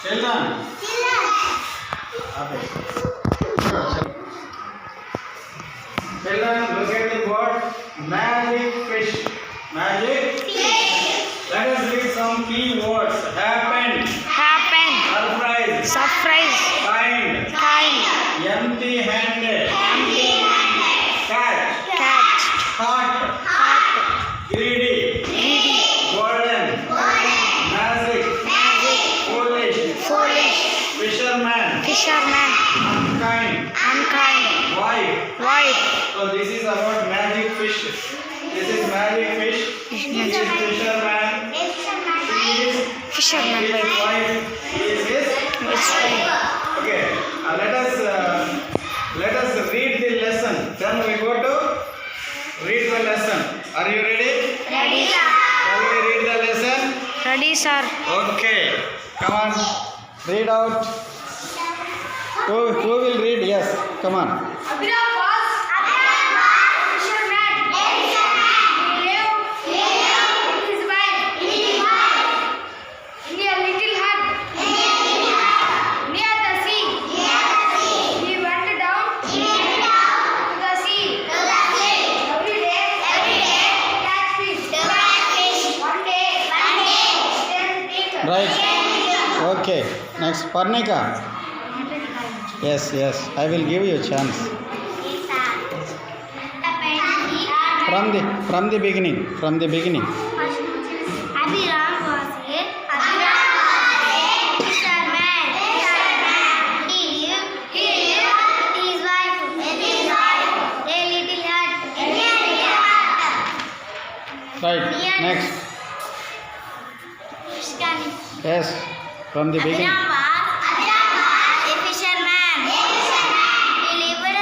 Children. Okay. Children, look at the word magic fish. Magic fish. Let us read some key words. Happen. Surprise. Kind. Empty-handed. Catch. Hot. Greedy. Golden. Magic. Foolish. Fisherman. Unkind. Wife. So this is about magic fish. This is magic fish. This is fisherman. She is Fisherman his wife. wife. He is his. Okay. Let us read the lesson. Then we go to read the lesson. Are you ready? Ready. Shall we read the lesson? Ready, sir. Okay. Come on. Read out. Who will read? Yes. Come on. Abhiram was fisherman. He lived with his wife in a little hut near the sea. He went down to the sea every day catch fish. One day Right. Okay. Next. Parnika. Yes. I will give you a chance. From the beginning. Abhiram was a fisherman. He lived with his wife a little hut. Right. Next. Yes. From the beginning. Abhiram was a fisherman. He lived with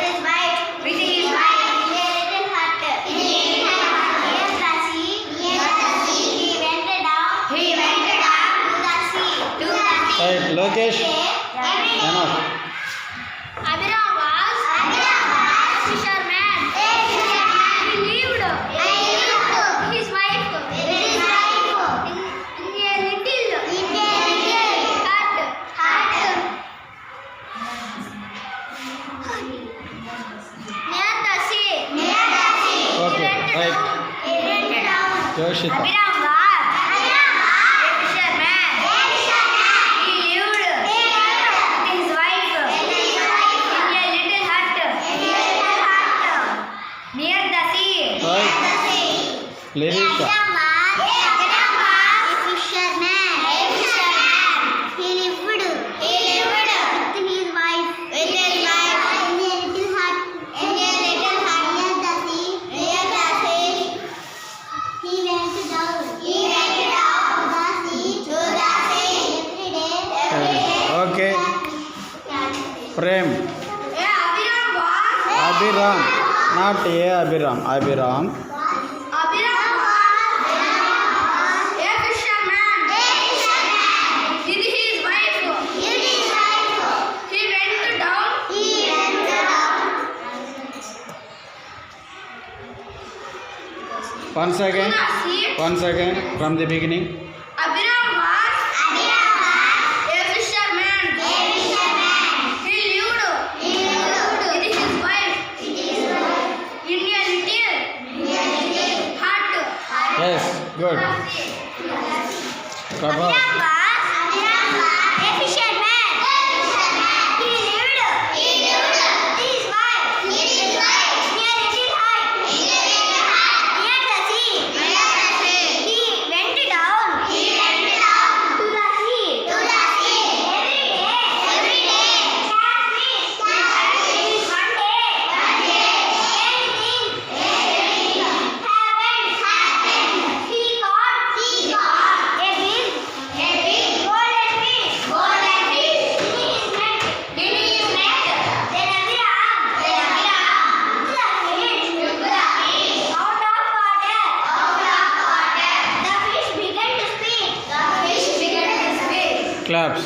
his wife in a little hut. Near the sea. He went down to the sea. Right. Lokesh. Enough. Abhiram was fisherman. He lived with his wife in a little hut near the sea. Okay. Right. Yoshita. Abhiram was a fisherman. He lived with his wife in a little hut near the sea. Right. Lirisha. Abhiram was a fisherman. He lived with his wife in a little hut near the sea. He went down to the sea every day. Okay. Prem. Abhiram was Abhiram. Not A. Abhiram. Abhiram was a fisherman. With his wife. He went down Once again. to the sea. From the beginning. Abhiram was a fisherman. He lived with his wife in a little hut. Yes. Good. Prabha. Abhiram was a fisherman. He lived with his wife in a little hut near the sea. He went down to the sea every day catch fish. One day anything happened. He caught a big golden fish in his net. Then Abhiram took the fish out of water. The fish began to speak. Claps.